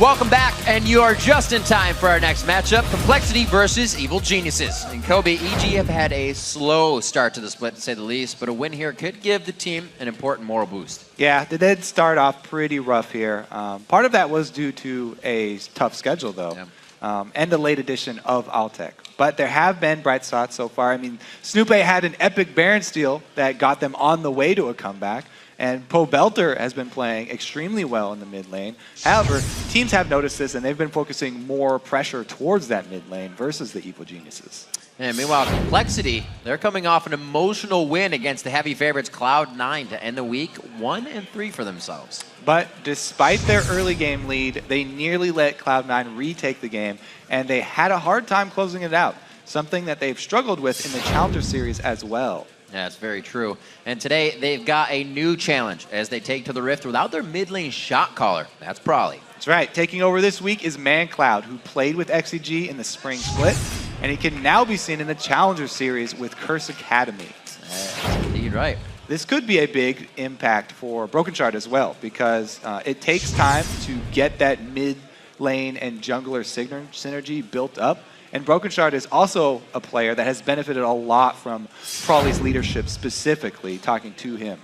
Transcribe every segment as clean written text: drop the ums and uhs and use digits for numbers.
Welcome back, and you are just in time for our next matchup, Complexity versus Evil Geniuses. And Kobe, EG have had a slow start to the split, to say the least, but a win here could give the team an important moral boost. Yeah, they did start off pretty rough here. Part of that was due to a tough schedule, though, and a late addition of Altec. But there have been bright spots so far. I mean, Snoopy had an epic Baron steal that got them on the way to a comeback. And Pobelter has been playing extremely well in the mid lane. However, teams have noticed this, and they've been focusing more pressure towards that mid lane versus the Evil Geniuses. And meanwhile, Complexity, they're coming off an emotional win against the heavy favorites Cloud9 to end the week 1-3 for themselves. But despite their early game lead, they nearly let Cloud9 retake the game, and they had a hard time closing it out, something that they've struggled with in the Challenger Series as well. Yeah, that's very true. And today, they've got a new challenge as they take to the Rift without their mid lane shot caller. That's Prolly. That's right. Taking over this week is ManCloud, who played with XEG in the spring split, and he can now be seen in the Challenger Series with Curse Academy. That's indeed right. This could be a big impact for Broken Shard as well, because it takes time to get that mid lane and jungler synergy built up. And Broken Shard is also a player that has benefited a lot from Prolly's leadership, specifically talking to him.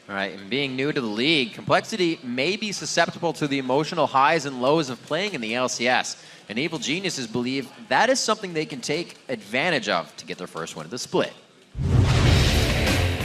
All right, and being new to the league, Complexity may be susceptible to the emotional highs and lows of playing in the LCS. And Evil Geniuses believe that is something they can take advantage of to get their first win of the split.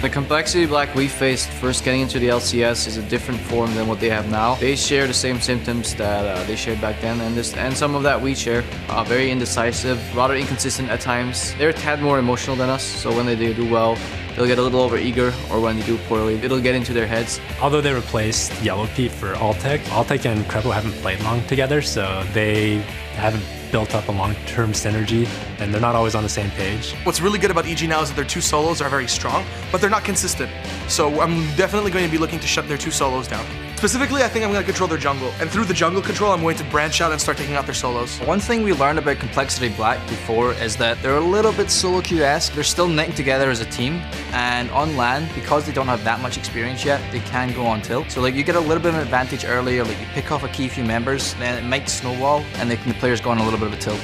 The Complexity Black we faced first getting into the LCS is a different form than what they have now. They share the same symptoms that they shared back then, and some of that we share. Very indecisive, rather inconsistent at times. They're a tad more emotional than us, so when they do well, they'll get a little over-eager, or when they do poorly, it'll get into their heads. Although they replaced Yellow Pete for Altec, Altec and Crepo haven't played long together, so they haven't built up a long-term synergy, and they're not always on the same page. What's really good about EG now is that their two solos are very strong, but they're not consistent. So I'm definitely going to be looking to shut their two solos down. Specifically, I think I'm going to control their jungle, and through the jungle control, I'm going to branch out and start taking out their solos. One thing we learned about Complexity Black before is that they're a little bit solo queue-esque. They're still knitting together as a team, and on LAN, because they don't have that much experience yet, they can go on tilt. So like you get a little bit of an advantage early, or like you pick off a key few members, then it might snowball, and the players go on a little bit of a tilt.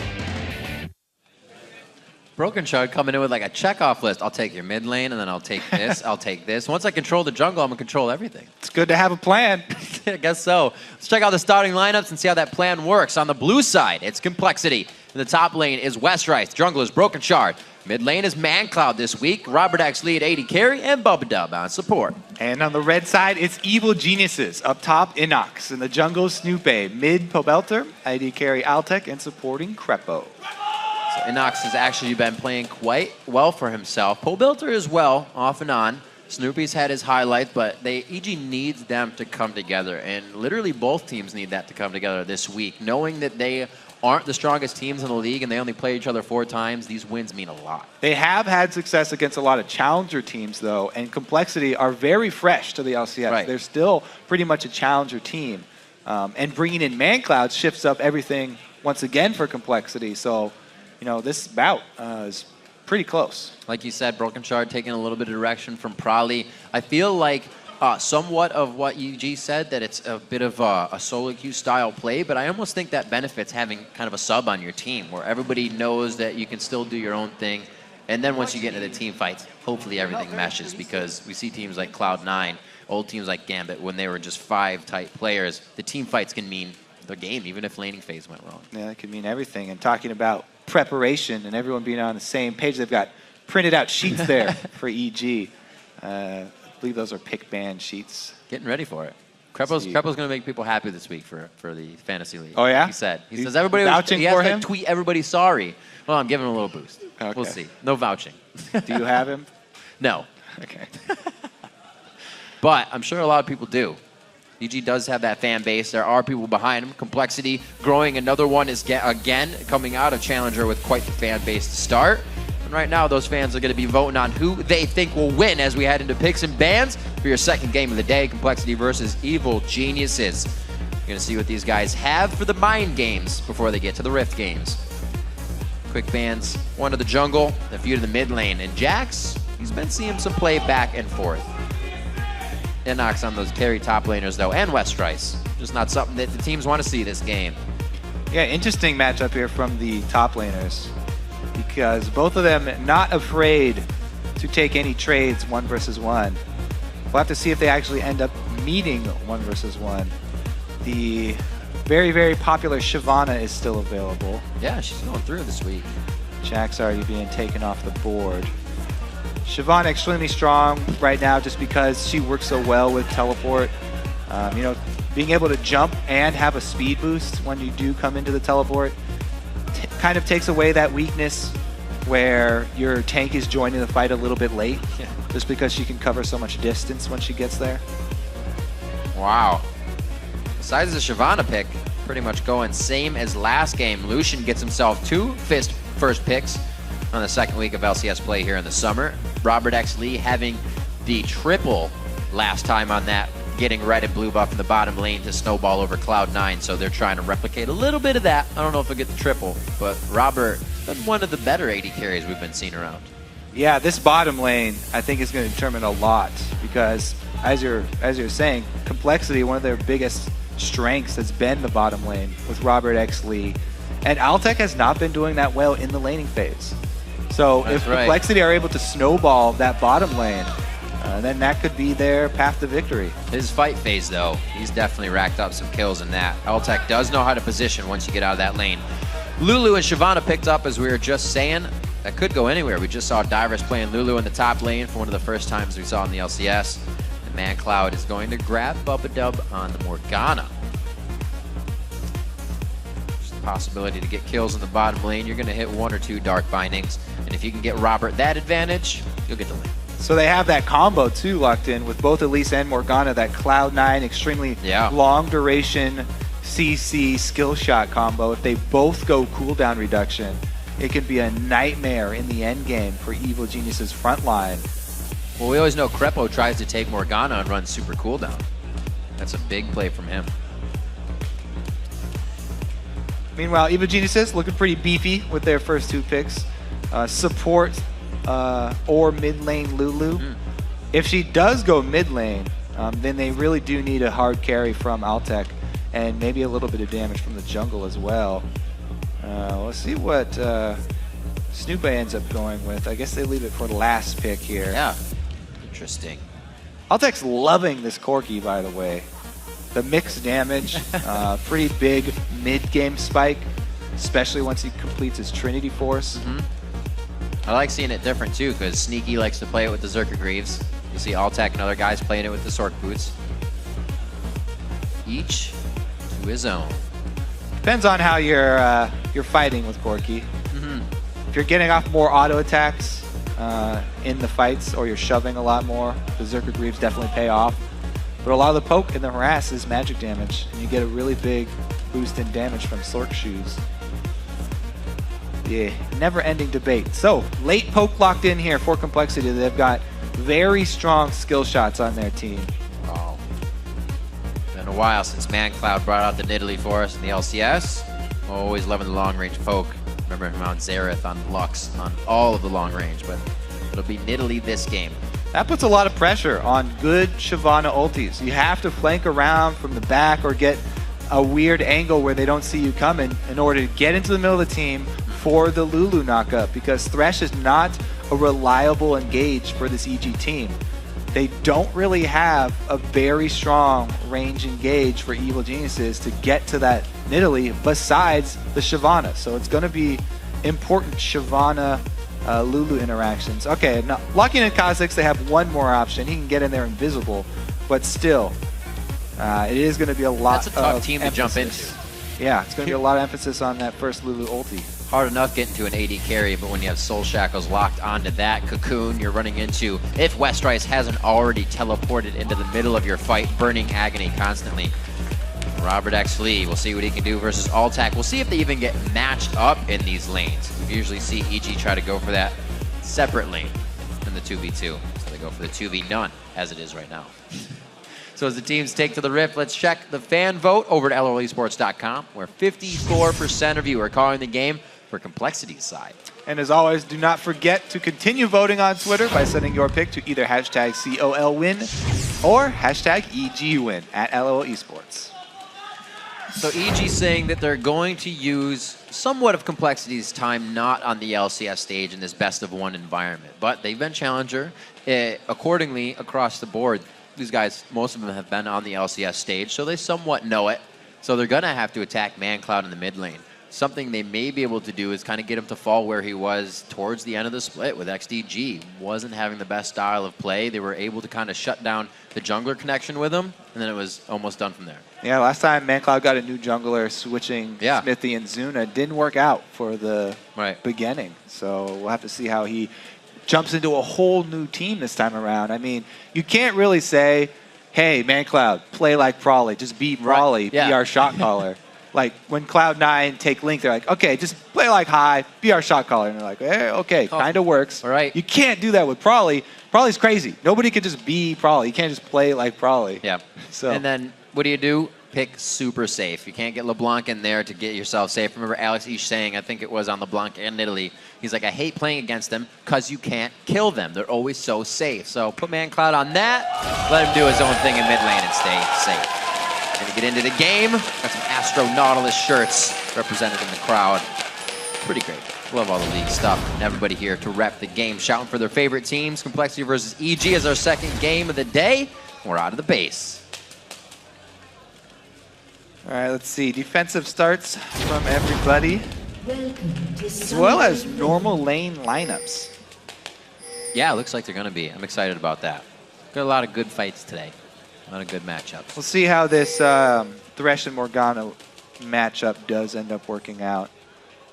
Broken Shard coming in with like a checkoff list. I'll take your mid lane, and then I'll take this, I'll take this. Once I control the jungle, I'm going to control everything. It's good to have a plan. I guess so. Let's check out the starting lineups and see how that plan works. On the blue side, it's Complexity. In the top lane is Westrice. Jungle is Broken Shard. Mid lane is ManCloud this week. Robert X lead AD carry, and Bubba Dub on support. And on the red side, it's Evil Geniuses. Up top, Inox. In the jungle, Snoopy. Mid, Pobelter. AD carry, Altec, and supporting Crepo. So Inox has actually been playing quite well for himself. Pobelter as well, off and on. Snoopy's had his highlights, but EG needs them to come together. And literally both teams need that to come together this week. Knowing that they aren't the strongest teams in the league and they only play each other 4 times, these wins mean a lot. They have had success against a lot of challenger teams, though, and Complexity are very fresh to the LCS. Right. They're still pretty much a challenger team. And bringing in ManCloud shifts up everything once again for Complexity. So, you know, this bout is pretty close. Like you said, Broken Shard taking a little bit of direction from Prolly. I feel like somewhat of what UG said, that it's a bit of a solo queue style play, but I almost think that benefits having kind of a sub on your team where everybody knows that you can still do your own thing. And then once you get into the team fights, hopefully everything meshes, because we see teams like Cloud9, old teams like Gambit, when they were just 5 tight players, the team fights can mean the game, even if laning phase went wrong. Yeah, that could mean everything. And talking about preparation and everyone being on the same page, they've got printed out sheets there for EG. I believe those are pick band sheets. Getting ready for it. Crepo's going to make people happy this week for the fantasy league. Oh yeah, he said everybody vouching he has for to him? tweet everybody sorry. Well, I'm giving him a little boost. Okay. We'll see. No vouching. Do you have him? No. Okay. But I'm sure a lot of people do. EG does have that fan base. There are people behind him. Complexity growing. Another one is again coming out of Challenger with quite the fan base to start. And right now, those fans are going to be voting on who they think will win as we head into picks and bans for your second game of the day, Complexity versus Evil Geniuses. You're going to see what these guys have for the mind games before they get to the Rift games. Quick bans, one to the jungle, a few to the mid lane. And Jax, he's been seeing some play back and forth. Inox on those carry top laners, though, and Westrice. Just not something that the teams want to see this game. Yeah, interesting matchup here from the top laners, because both of them not afraid to take any trades 1 versus 1. We'll have to see if they actually end up meeting 1 versus 1. The very, very popular Shyvana is still available. Yeah, she's going through this week. Jack's already being taken off the board. Shyvana extremely strong right now just because she works so well with teleport. You know, being able to jump and have a speed boost when you do come into the teleport kind of takes away that weakness where your tank is joining the fight a little bit late, just because she can cover so much distance when she gets there. Wow. Besides the Shyvana pick, pretty much going same as last game. Lucian gets himself 2 first picks on the second week of LCS play here in the summer. Robert X. Lee having the triple last time on that, getting red and blue buff in the bottom lane to snowball over Cloud9, so they're trying to replicate a little bit of that. I don't know if they'll get the triple, but Robert, been one of the better AD carries we've been seeing around. Yeah, this bottom lane I think is going to determine a lot, because as you're saying, Complexity, one of their biggest strengths has been the bottom lane with Robert X. Lee, and Altec has not been doing that well in the laning phase. So That's if right. Complexity are able to snowball that bottom lane, then that could be their path to victory. His fight phase, though, he's definitely racked up some kills in that. Altec does know how to position once you get out of that lane. Lulu and Shyvana picked up, as we were just saying. That could go anywhere. We just saw Divers playing Lulu in the top lane for one of the first times we saw in the LCS. And ManCloud is going to grab Bubba Dub on the Morgana. There's the possibility to get kills in the bottom lane. You're going to hit 1 or 2 Dark Bindings. And if you can get Robert that advantage, you'll get the lane. So they have that combo too locked in with both Elise and Morgana, that Cloud9 extremely long duration CC skill shot combo. If they both go cooldown reduction, it could be a nightmare in the end game for Evil Genius's front line. Well, we always know Crepo tries to take Morgana and run super cooldown. That's a big play from him. Meanwhile, Evil Geniuses looking pretty beefy with their first 2 picks. Support or mid lane Lulu. If she does go mid lane, then they really do need a hard carry from Altec and maybe a little bit of damage from the jungle as well. Let's see what Snoop ends up going with. I guess they leave it for the last pick here. Yeah, interesting. Altec's loving this Corki, by the way. The mixed damage, pretty big mid-game spike, especially once he completes his Trinity Force. I like seeing it different too, because Sneaky likes to play it with the Zerka Greaves. You see Altec and other guys playing it with the Sork Boots. Each to his own. Depends on how you're fighting with Corki. If you're getting off more auto attacks in the fights, or you're shoving a lot more, the Zerka Greaves definitely pay off. But a lot of the poke and the harass is magic damage, and you get a really big boost in damage from Sork Shoes. Yeah, never-ending debate. So, late poke locked in here for Complexity. They've got very strong skill shots on their team. Oh. Been a while since ManCloud brought out the Nidalee for us in the LCS. Always loving the long-range poke. Remember him on Xerath, on Lux, on all of the long range, but it'll be Nidalee this game. That puts a lot of pressure on good Shyvana ultis. You have to flank around from the back or get a weird angle where they don't see you coming in order to get into the middle of the team for the Lulu knockup, because Thresh is not a reliable engage for this EG team. They don't really have a very strong range engage for Evil Geniuses to get to that Nidalee besides the Shyvana. So it's going to be important Shyvana Lulu interactions. Okay, now locking in Kha'Zix, they have one more option. He can get in there invisible, but still, it is going to be a lot. That's a tough team to jump into. Yeah, it's going to be a lot of emphasis on that first Lulu ulti. Hard enough getting to an AD carry, but when you have Soul Shackles locked onto that cocoon, you're running into, if Westrice hasn't already teleported into the middle of your fight, burning agony constantly. Robert X. Lee, we'll see what he can do versus Altec. We'll see if they even get matched up in these lanes. We usually see EG try to go for that separately in the 2v2. So they go for the 2v none, as it is right now. So as the teams take to the Rift, let's check the fan vote over at LOLesports.com, where 54% of you are calling the game for Complexity's side. And as always, do not forget to continue voting on Twitter by sending your pick to either hashtag COL win or hashtag EG win at LOL Esports. So EG saying that they're going to use somewhat of Complexity's time not on the LCS stage in this best of one environment, but they've been challenger. Accordingly, across the board, these guys, most of them have been on the LCS stage, so they somewhat know it. So they're going to have to attack ManCloud in the mid lane. Something they may be able to do is kind of get him to fall where he was towards the end of the split with XDG. Wasn't having the best style of play. They were able to kind of shut down the jungler connection with him, and then it was almost done from there. Yeah, last time ManCloud got a new jungler switching Smithy and Zuna. It didn't work out for the beginning. So we'll have to see how he jumps into a whole new team this time around. I mean, you can't really say, hey, ManCloud, play like Prawley. Just be Prawley, be our shot caller. Like when Cloud9 take Link, they're like, okay, just play like High, be our shot caller. And they're like, okay, kind of works. All right. You can't do that with Prawley. Prawley's crazy. Nobody can just be Prawley. You can't just play like Prawley. Yeah. So. And then what do? Pick super safe. You can't get LeBlanc in there to get yourself safe. Remember Alex Ish saying, I think it was on LeBlanc and Italy, he's like, I hate playing against them because you can't kill them. They're always so safe. So put ManCloud on that, let him do his own thing in mid lane and stay safe. Gonna get into the game. Got some Astro Nautilus shirts represented in the crowd. Pretty great. Love all the league stuff. And everybody here to rep the game, shouting for their favorite teams. Complexity versus EG is our second game of the day. We're out of the base. All right, let's see. Defensive starts from everybody, as well as normal lane lineups. Yeah, it looks like they're going to be. I'm excited about that. Got a lot of good fights today. A lot of good matchups. We'll see how this Thresh and Morgana matchup does end up working out.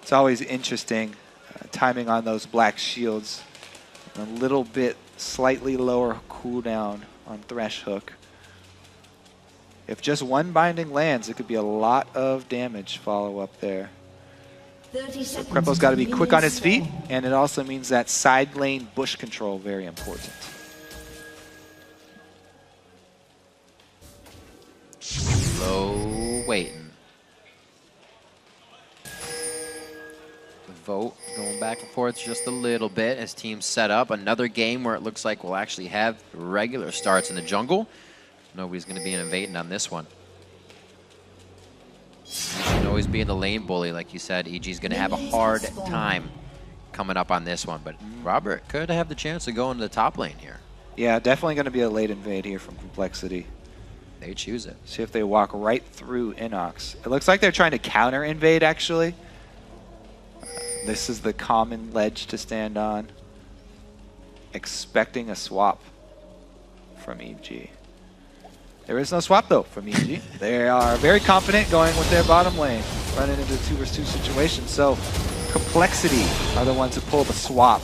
It's always interesting. Timing on those black shields. A little bit slightly lower cooldown on Thresh Hook. If just one binding lands, it could be a lot of damage follow-up there. So Krepo's got to be quick on his feet, and it also means that side lane bush control very important. Slow waiting. The vote going back and forth just a little bit as teams set up. Another game where it looks like we'll actually have regular starts in the jungle. Nobody's going to be invading on this one. You should always be in the lane bully, like you said. EG's going to have a hard time coming up on this one, but Robert could have the chance to go into the top lane here. Yeah, definitely going to be a late invade here from Complexity. They choose it. See if they walk right through Inox. It looks like they're trying to counter invade, actually. This is the common ledge to stand on. Expecting a swap from EG. There is no swap, though, from EG. They are very confident going with their bottom lane, running into a 2 versus 2 situation. So Complexity are the ones who pull the swap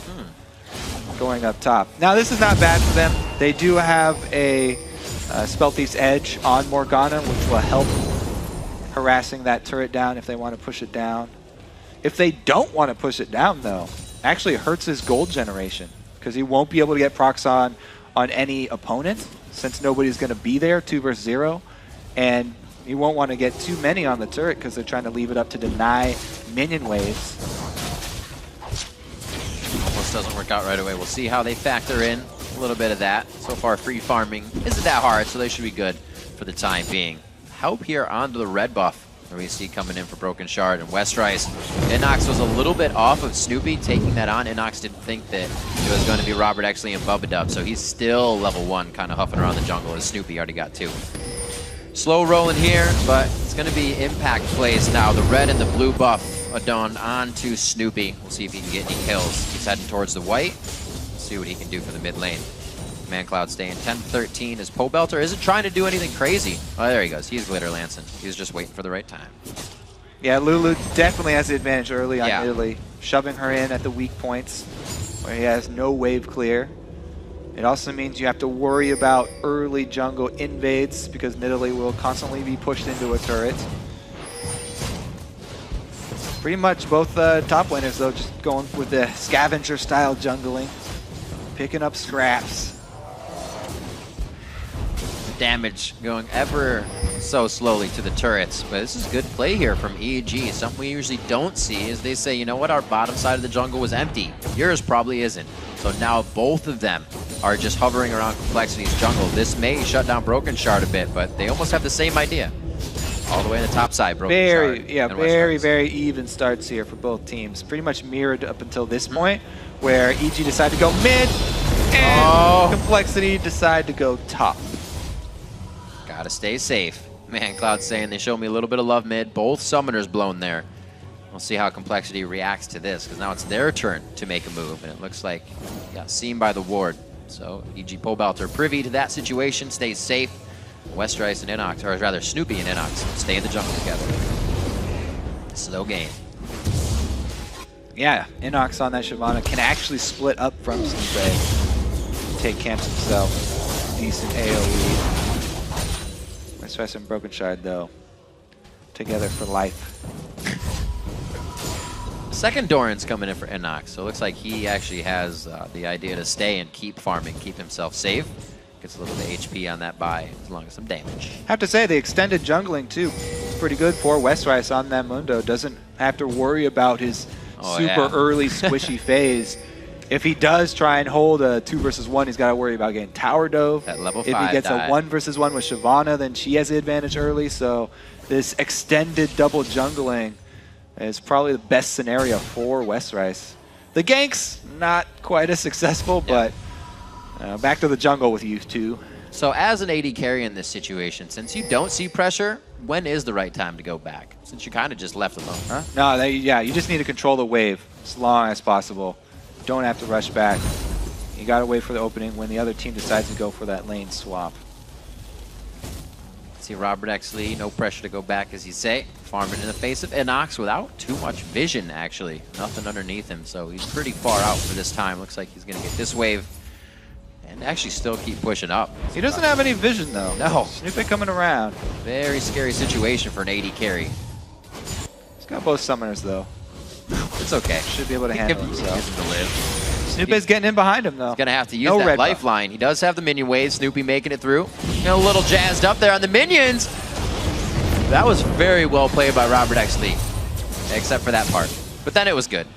going up top. Now, this is not bad for them. They do have a Spell Thief's Edge on Morgana, which will help harassing that turret down if they want to push it down. If they don't want to push it down, though, actually hurts his gold generation because he won't be able to get procs on any opponent since nobody's going to be there 2 versus 0. And you won't want to get too many on the turret because they're trying to leave it up to deny minion waves. Almost doesn't work out right away. We'll see how they factor in a little bit of that. So far, free farming isn't that hard, so they should be good for the time being. Help here onto the red buff. We see coming in for Broken Shard and Westrise. Inox was a little bit off of Snoopy taking that on. Inox didn't think that it was going to be Robert actually and Bubba Dub, so he's still level 1, kind of huffing around the jungle as Snoopy already got 2. Slow rolling here, but it's going to be impact plays now. The red and the blue buff adorned onto Snoopy. We'll see if he can get any kills. He's heading towards the white. See what he can do for the mid lane. ManCloud staying 10-13 as Pobelter isn't trying to do anything crazy. Oh, there he goes. He's Glitter Lancing. He's just waiting for the right time. Yeah, Lulu definitely has the advantage early on Italy, shoving her in at the weak points where he has no wave clear. It also means you have to worry about early jungle invades because Nidalee will constantly be pushed into a turret. Pretty much both top laners, though, just going with the scavenger-style jungling, picking up scraps. Damage going ever so slowly to the turrets, but this is good play here from EG. Something we usually don't see is they say, you know what, our bottom side of the jungle was empty. Yours probably isn't. So now both of them are just hovering around Complexity's jungle. This may shut down Broken Shard a bit, but they almost have the same idea. all the way in the top side. Broken Very, Shard yeah, and very, Westrise. very even starts here for both teams. Pretty much mirrored up until this point, where EG decided to go mid, and Complexity decided to go top. Gotta stay safe. Man, Cloud's saying they showed me a little bit of love mid. Both summoners blown there. We'll see how Complexity reacts to this, because now it's their turn to make a move, and it looks like he got seen by the ward. So EG Pobalt are privy to that situation, stays safe. Westerice and Inox, or rather Snoopy and Inox, stay in the jungle together. Slow game. Yeah, Inox on that Shyvana can actually split up from Snoopy. Take camps himself. Decent AoE. Westerice and Broken Shard, though, together for life. Second Doran's coming in for Inox, so it looks like he actually has the idea to stay and keep farming, keep himself safe. Gets a little bit of HP on that buy, as long as some damage. I have to say, the extended jungling, too, is pretty good for Westerice on that Mundo. Doesn't have to worry about his super early squishy phase. If he does try and hold a 2 versus 1, he's got to worry about getting tower dove. That level 5 If he gets dive. a 1 versus 1 with Shyvana, then she has the advantage early. So this extended double jungling is probably the best scenario for Westerice. The ganks, not quite as successful, but back to the jungle with you two. So as an AD carry in this situation, since you don't see pressure, when is the right time to go back? Since you kind of just left alone, huh? No, yeah, you just need to control the wave as long as possible. Don't have to rush back. You got to wait for the opening when the other team decides to go for that lane swap. See Robert Exley, no pressure to go back, as you say. Farming in the face of Inox without too much vision, actually. Nothing underneath him, so he's pretty far out for this time. Looks like he's going to get this wave and actually still keep pushing up. He doesn't have any vision, though. No. Snoopy coming around. Very scary situation for an AD carry. He's got both summoners, though. It's okay. Should be able to handle himself. Gives him to live. Snoopy's getting in behind him, though. He's going to have to use that lifeline. He does have the minion wave. Snoopy making it through. A little jazzed up there on the minions. That was very well played by Robert Exley, except for that part. But then it was good.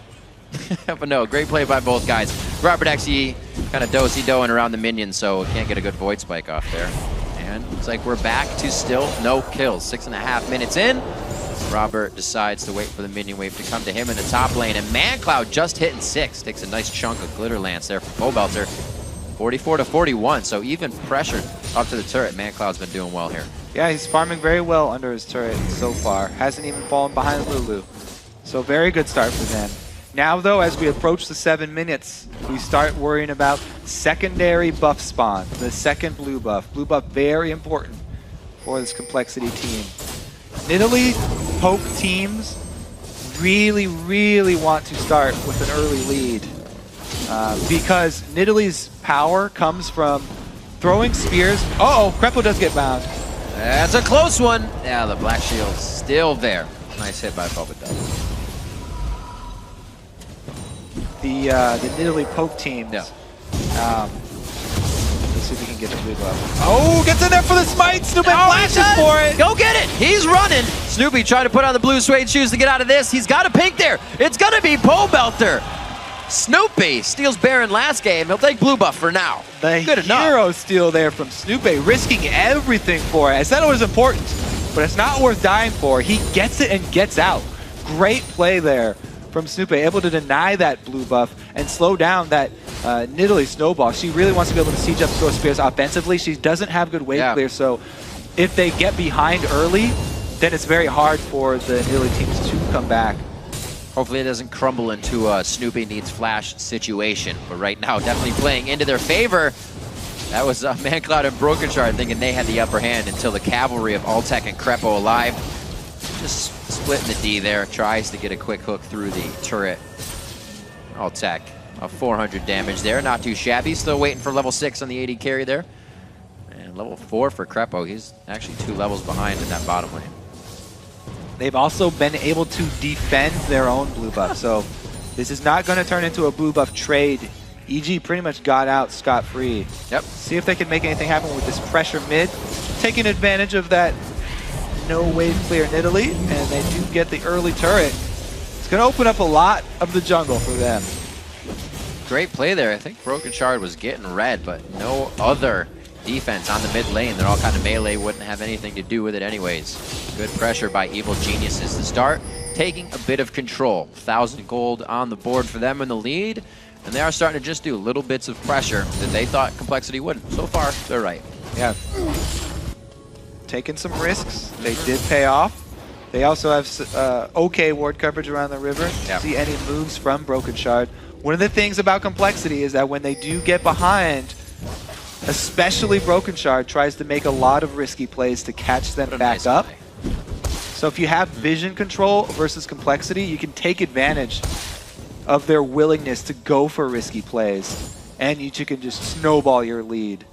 But no, great play by both guys. Robert Exley kind of do-si-doing around the minions, so can't get a good void spike off there. And looks like we're back to still no kills. 6.5 minutes in. Robert decides to wait for the minion wave to come to him in the top lane, and ManCloud just hitting 6. Takes a nice chunk of Glitter Lance there from Pobelter. 44 to 41, so even pressured up to the turret. ManCloud's been doing well here. Yeah, he's farming very well under his turret so far. Hasn't even fallen behind Lulu. So very good start for them. Now, though, as we approach the 7 minutes, we start worrying about secondary buff spawn, the second blue buff. Blue buff, very important for this Complexity team. Nidalee poke teams really, really want to start with an early lead because Nidalee's power comes from throwing spears. Uh-oh, Krepo does get bound. That's a close one. Yeah, the Black Shield's still there. Nice hit by Pobelter. The Nidalee poke teams. Yeah. Let's see if we can get the blue buff. Oh, gets in there for the smite. Snoopy flashes for it. Go get it. He's running. Snoopy trying to put on the blue suede shoes to get out of this. He's got a pink there. It's going to be Pobelter. Snoopy steals Baron last game. He'll take blue buff for now. The Good enough. hero steal there from Snoopy, risking everything for it. I said it was important, but it's not worth dying for. He gets it and gets out. Great play there from Snoopy, able to deny that blue buff and slow down that Nidalee snowball. She really wants to be able to siege up throw spears offensively. She doesn't have good wave clear, so if they get behind early, then it's very hard for the Nidalee teams to come back. Hopefully it doesn't crumble into a Snoopy needs flash situation, but right now definitely playing into their favor. That was ManCloud and Broken Shard thinking they had the upper hand until the cavalry of Altec and Krepo alive. Just splitting the D there, tries to get a quick hook through the turret. Altec, 400 damage there, not too shabby. Still waiting for level 6 on the AD carry there. And level 4 for Krepo. He's actually 2 levels behind in that bottom lane. They've also been able to defend their own blue buff, so this is not going to turn into a blue buff trade. EG pretty much got out scot-free. Yep. See if they can make anything happen with this pressure mid, taking advantage of that no wave clear Nidalee, and they do get the early turret. It's going to open up a lot of the jungle for them. Great play there. I think Broken Shard was getting red, but no other defense on the mid lane. They're all kind of melee, wouldn't have anything to do with it anyways. Good pressure by Evil Geniuses to start, taking a bit of control. 1,000 gold on the board for them in the lead, and they are starting to just do little bits of pressure that they thought Complexity wouldn't. So far, they're right. Yeah. Taking some risks. They did pay off. They also have okay ward coverage around the river. Yeah. See any moves from Broken Shard. One of the things about Complexity is that when they do get behind, especially Broken Shard tries to make a lot of risky plays to catch them back up. So if you have vision control versus Complexity, you can take advantage of their willingness to go for risky plays, and you can just snowball your lead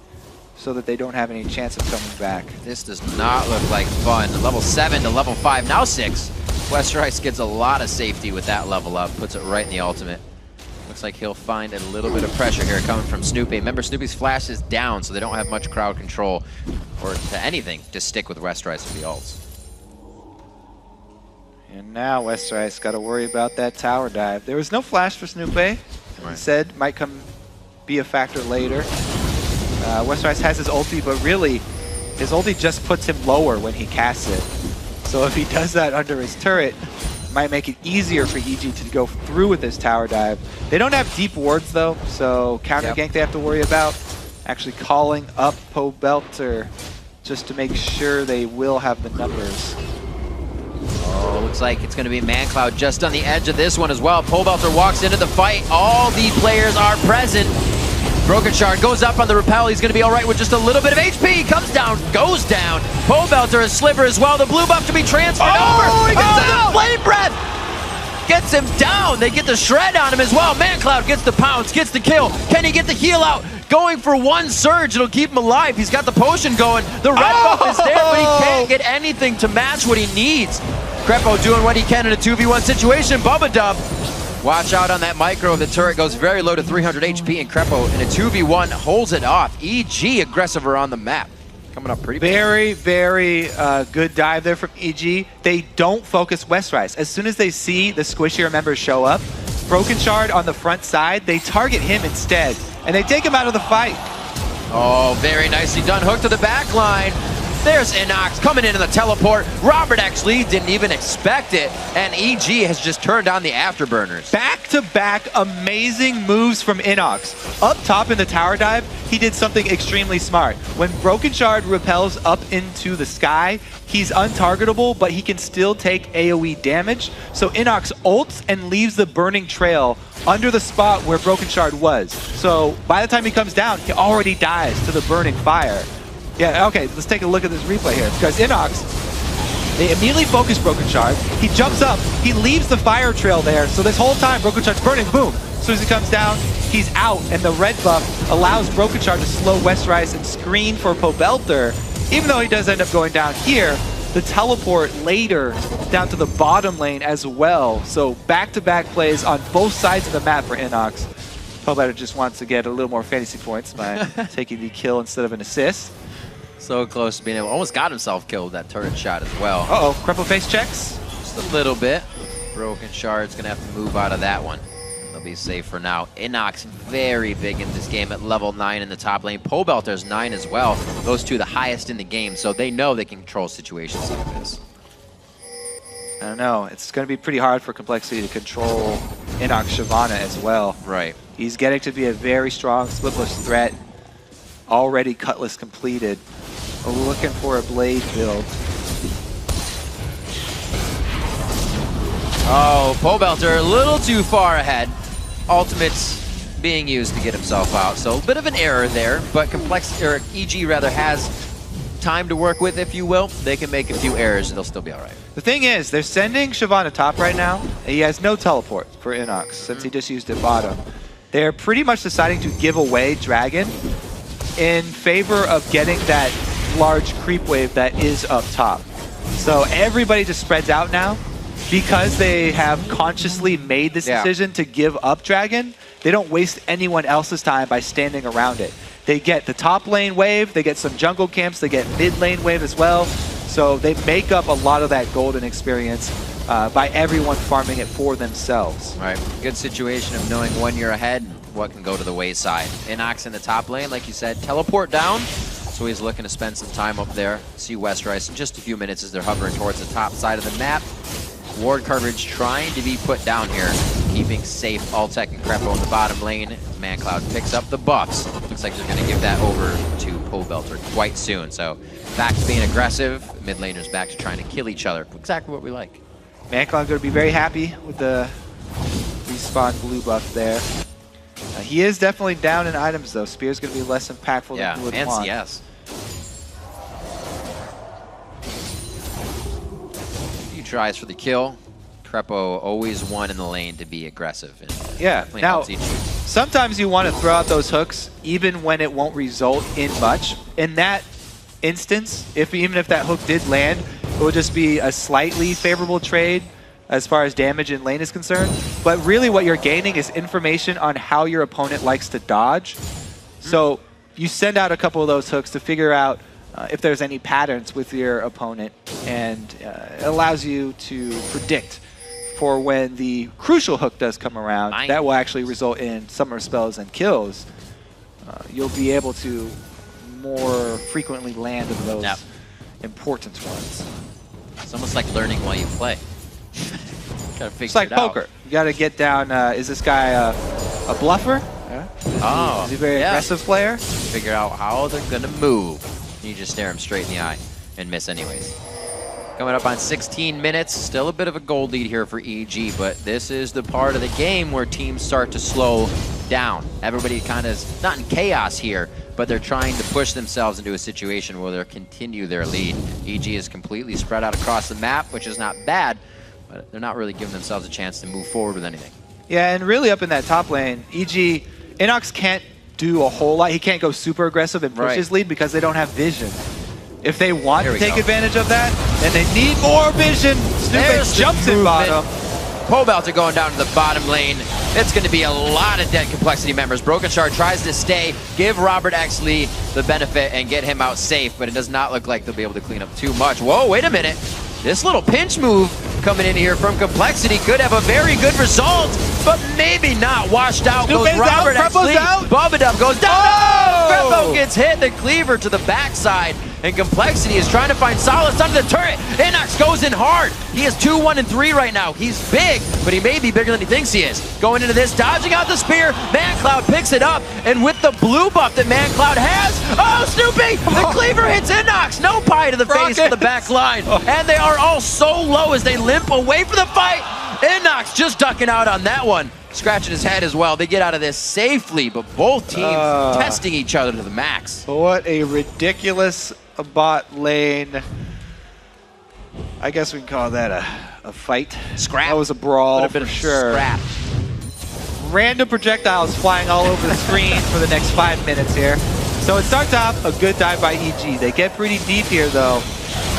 so that they don't have any chance of coming back. This does not look like fun. Level 7 to level 5, now 6. Westerice gets a lot of safety with that level up, puts it right in the ultimate. Looks like he'll find a little bit of pressure here coming from Snoopy. Remember, Snoopy's flash is down, so they don't have much crowd control or to anything to stick with Westerice with the ults. And now Westerice got to worry about that tower dive. There was no flash for Snoopy. Right. He said might be a factor later. Westerice has his ulti, but really, his ulti just puts him lower when he casts it. So if he does that under his turret, it might make it easier for EG to go through with this tower dive. They don't have deep wards though, so counter gank they have to worry about. Actually calling up Pobelter just to make sure they will have the numbers. Oh, looks like it's going to be ManCloud just on the edge of this one as well. Pobelter walks into the fight. All the players are present. Broken Shard goes up on the rappel. He's going to be all right with just a little bit of HP. Comes down, goes down. Pobelter, a sliver as well. The blue buff to be transferred over. He gets the flame breath. Gets him down. They get the shred on him as well. ManCloud gets the pounce, gets the kill. Can he get the heal out? Going for one surge. It'll keep him alive. He's got the potion going. The red buff is there, but he can't get anything to match what he needs. Crepo doing what he can in a 2v1 situation. Bubba Dub. Watch out on that micro. The turret goes very low to 300 HP, and Crepo in a 2v1 holds it off. EG aggressive around the map. Coming up pretty big. Very good dive there from EG. They don't focus Westerice. As soon as they see the squishier members show up, Broken Shard on the front side, they target him instead, and they take him out of the fight. Oh, very nicely done. Hook to the back line. There's Inox coming in the teleport. Robert actually didn't even expect it, and EG has just turned on the afterburners. Back-to-back amazing moves from Inox. Up top in the tower dive, he did something extremely smart. When Broken Shard repels up into the sky, he's untargetable, but he can still take AoE damage. So Inox ults and leaves the burning trail under the spot where Broken Shard was. So by the time he comes down, he already dies to the burning fire. Yeah, okay, let's take a look at this replay here. Because Inox, they immediately focus Broken Shard. He jumps up, he leaves the fire trail there. So this whole time, Broken Shard's burning, boom. As soon as he comes down, he's out. And the red buff allows Broken Shard to slow Westerice and screen for Pobelter. Even though he does end up going down here, the teleport later down to the bottom lane as well. So back-to-back plays on both sides of the map for Inox. Pobelter just wants to get a little more fantasy points by taking the kill instead of an assist. So close to being able, almost got himself killed with that turret shot as well. Uh-oh, Crepo face checks. Just a little bit. Broken Shard's gonna have to move out of that one. They'll be safe for now. Inox very big in this game at level 9 in the top lane. Pobelter's 9 as well. Those two the highest in the game, so they know they can control situations like this. I don't know. It's going to be pretty hard for Complexity to control Inox Shyvana as well. Right. He's getting to be a very strong splitless threat. Already Cutlass completed. Looking for a blade build. Oh, Pobelter a little too far ahead. Ultimate's being used to get himself out. So a bit of an error there, but EG rather has time to work with, if you will. They can make a few errors and they'll still be all right. The thing is, they're sending Shyvana top right now. He has no teleport for Inox since he just used it bottom. They're pretty much deciding to give away Dragon in favor of getting that large creep wave that is up top. So everybody just spreads out now. Because they have consciously made this decision to give up Dragon, they don't waste anyone else's time by standing around it. They get the top lane wave, they get some jungle camps, they get mid lane wave as well. So they make up a lot of that golden experience by everyone farming it for themselves. Right, good situation of knowing when you're ahead, what can go to the wayside. Inox in the top lane, like you said, teleport down. So he's looking to spend some time up there. See Westrice in just a few minutes as they're hovering towards the top side of the map. Ward coverage trying to be put down here, keeping safe Altec and Crepo in the bottom lane. ManCloud picks up the buffs. Looks like they're going to give that over to Pobelter quite soon. So back to being aggressive. Mid laners back to trying to kill each other. Exactly what we like. ManCloud going to be very happy with the respawn blue buff there. He is definitely down in items though. Spear's going to be less impactful than you would and want. CS. Few tries for the kill. Crepo always one in the lane to be aggressive. Yeah. Now, sometimes you want to throw out those hooks even when it won't result in much. In that instance, even if that hook did land, it would just be a slightly favorable trade as far as damage in lane is concerned. But really what you're gaining is information on how your opponent likes to dodge. So you send out a couple of those hooks to figure out if there's any patterns with your opponent, and it allows you to predict for when the crucial hook does come around, that will actually result in summer spells and kills. You'll be able to more frequently land in those important ones. It's almost like learning while you play. Gotta figure it's like it out. poker. You gotta get down, is this guy a bluffer? Is he a very aggressive player? Figure out how they're gonna move. You just stare him straight in the eye and miss anyways. Coming up on 16 minutes, still a bit of a gold lead here for EG, but this is the part of the game where teams start to slow down. Everybody kind of is not in chaos here, but they're trying to push themselves into a situation where they'll continue their lead. EG is completely spread out across the map, which is not bad, but they're not really giving themselves a chance to move forward with anything. Yeah, and really up in that top lane, EG, Inox can't do a whole lot. He can't go super aggressive and push his lead because they don't have vision. If they want to take advantage of that, then they need more vision. Snoop jumps in bottom. Pobelter going down to the bottom lane. It's going to be a lot of dead Complexity members. Broken Shard tries to stay, give Robert Exley the benefit and get him out safe, but it does not look like they'll be able to clean up too much. Whoa, wait a minute. This little pinch move coming in here from Complexity could have a very good result, but maybe not. Washed out goes Robert Exley. Bubadub goes down. Oh! Crepo gets hit, the cleaver to the backside, and Complexity is trying to find solace under the turret. Inox goes in hard. He is 2, 1, and 3 right now. He's big, but he may be bigger than he thinks he is. Going into this, dodging out the spear. ManCloud picks it up, and with the blue buff that ManCloud has, oh, Snoopy! The cleaver hits Inox. No pie to the face for the back line. And they are all so low as they limp away from the fight. Inox just ducking out on that one. Scratching his head as well. They get out of this safely, but both teams testing each other to the max. What a ridiculous bot lane. I guess we can call that a fight. Scrap. That was a brawl for sure. Scrap. Random projectiles flying all over the screen for the next 5 minutes here. So it starts off a good dive by EG. They get pretty deep here though,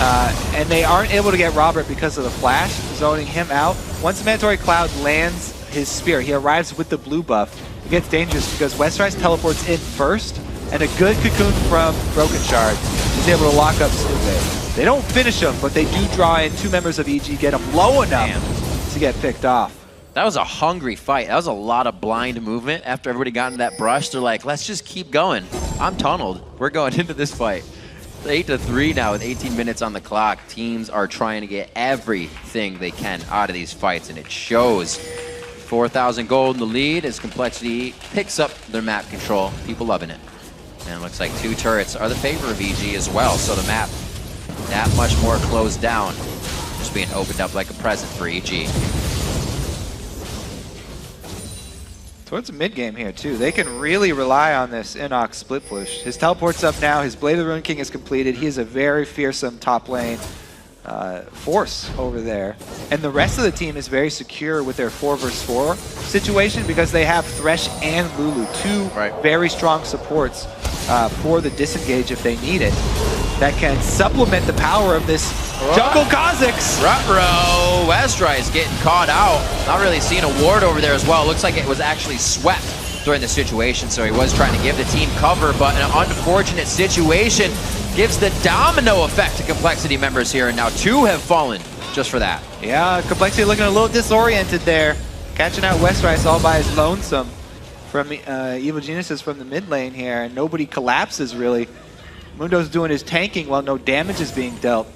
and they aren't able to get Robert because of the flash, zoning him out. Once Mandatory Cloud lands his spear, he arrives with the blue buff. It gets dangerous because Westrice teleports in first, and a good cocoon from Broken Shard is able to lock up Snoopy. They don't finish him, but they do draw in 2 members of EG, get him low enough to get picked off. That was a hungry fight. That was a lot of blind movement. After everybody got into that brush, they're like, let's just keep going. I'm tunneled. We're going into this fight. 8-3 now with 18 minutes on the clock. Teams are trying to get everything they can out of these fights, and it shows. 4,000 gold in the lead as Complexity picks up their map control. People loving it. And it looks like 2 turrets are the favor of EG as well, so the map that much more closed down. Just being opened up like a present for EG. Towards the mid game here too. They can really rely on this Inox split push. His teleport's up now, his Blade of the Ruined King is completed. He is a very fearsome top lane force over there. And the rest of the team is very secure with their 4 versus 4 situation because they have Thresh and Lulu, 2 very strong supports for the disengage if they need it. That can supplement the power of this jungle Kha'Zix. Rutro, Westrice getting caught out. Not really seeing a ward over there as well. Looks like it was actually swept during the situation, so he was trying to give the team cover, but an unfortunate situation gives the domino effect to Complexity members here, and now 2 have fallen just for that. Yeah, Complexity looking a little disoriented there. Catching out Westrice all by his lonesome from Evil Geniuses from the mid lane here, and nobody collapses really. Mundo's doing his tanking while no damage is being dealt.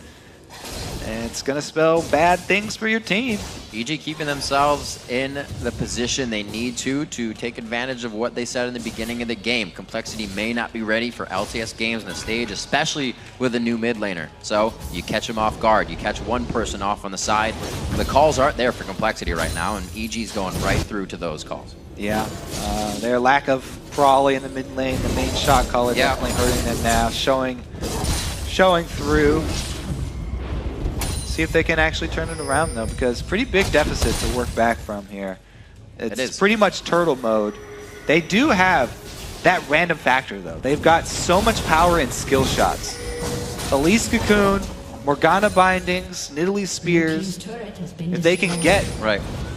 And it's going to spell bad things for your team. EG keeping themselves in the position they need to take advantage of what they said in the beginning of the game. Complexity may not be ready for LCS games on the stage, especially with a new mid laner. So you catch them off guard. You catch one person off on the side. The calls aren't there for Complexity right now, and EG's going right through to those calls. Yeah, their lack of Brawly in the mid lane, the main shot caller definitely hurting them now, showing through. See if they can actually turn it around though, because pretty big deficit to work back from here. It's pretty much turtle mode. They do have that random factor though. They've got so much power in skill shots. Elise Cocoon, Morgana Bindings, Nidalee Spears. If they can get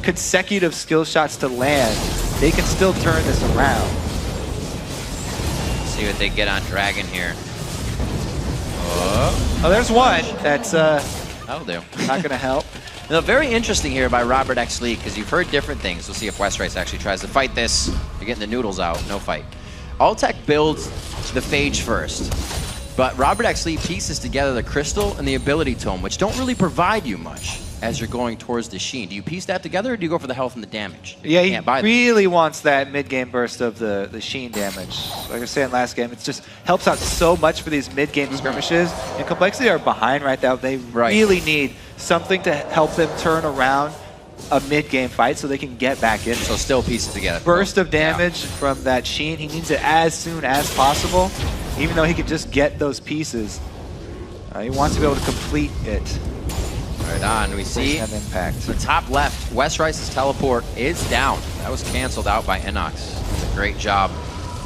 consecutive skill shots to land, they can still turn this around. See what they get on Dragon here. Oh, there's one. That's that'll do. Not going to help. Now, very interesting here by Robert X. Lee, because you've heard different things. We'll see if Westrice actually tries to fight this. You're getting the noodles out. No fight. Alltech builds the Phage first, but Robert X. Lee pieces together the Crystal and the Ability Tome, which don't really provide you much as you're going towards the Sheen. Do you piece that together, or do you go for the health and the damage? Yeah, he really wants that mid-game burst of the Sheen damage. Like I was saying last game, it just helps out so much for these mid-game skirmishes. And Complexity are behind right now. They really need something to help them turn around a mid-game fight so they can get back in. So still piece it together. Burst of damage from that Sheen. He needs it as soon as possible, even though he can just get those pieces. He wants to be able to complete it. Right on, we see the top left, Westrice's teleport is down. That was canceled out by Inox. Great job.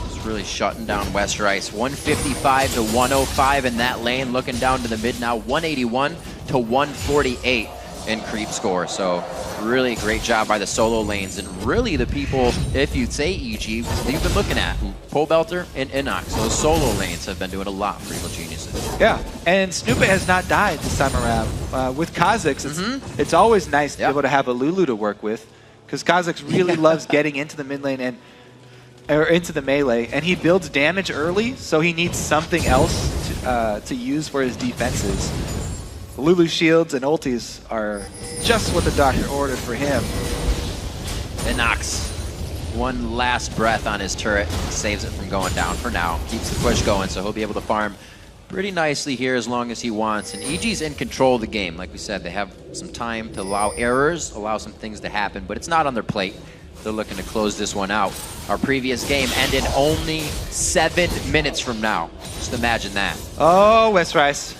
Just really shutting down Westrice. 155 to 105 in that lane. Looking down to the mid now, 181 to 148 in creep score. So really great job by the solo lanes. And really the people, if you'd say EG, you've been looking at Pole Belter and Inox. Those solo lanes have been doing a lot for Evil Geniuses. Yeah, and Snoopy has not died this time around. With Kha'Zix, it's always nice to be able to have a Lulu to work with, because Kha'Zix really loves getting into the mid lane or into the melee, and he builds damage early, so he needs something else to use for his defenses. Lulu shields and ultis are just what the doctor ordered for him. Inox, one last breath on his turret, saves it from going down for now. Keeps the push going, so he'll be able to farm pretty nicely here as long as he wants. And EG's in control of the game. Like we said, they have some time to allow errors, allow some things to happen, but it's not on their plate. They're looking to close this one out. Our previous game ended only 7 minutes from now. Just imagine that. Oh, Westrice.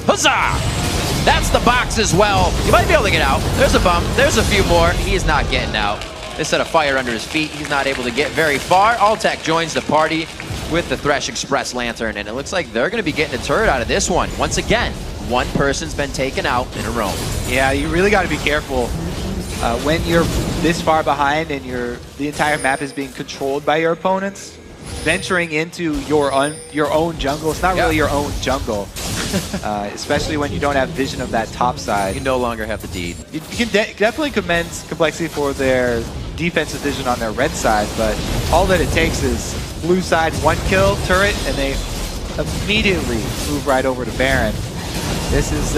Huzzah! That's the box as well. You might be able to get out. There's a bump. There's a few more. He's not getting out. They set a fire under his feet. He's not able to get very far. Alltech joins the party with the Thresh Express Lantern, and it looks like they're going to be getting a turret out of this one. Once again, one person's been taken out in a row. Yeah, you really got to be careful when you're this far behind and the entire map is being controlled by your opponents. Venturing into your own jungle, it's not really your own jungle, especially when you don't have vision of that top side. You no longer have the deed. You can definitely commend Complexity for their defensive vision on their red side, but all that it takes is blue side, 1 kill, turret, and they immediately move right over to Baron. This is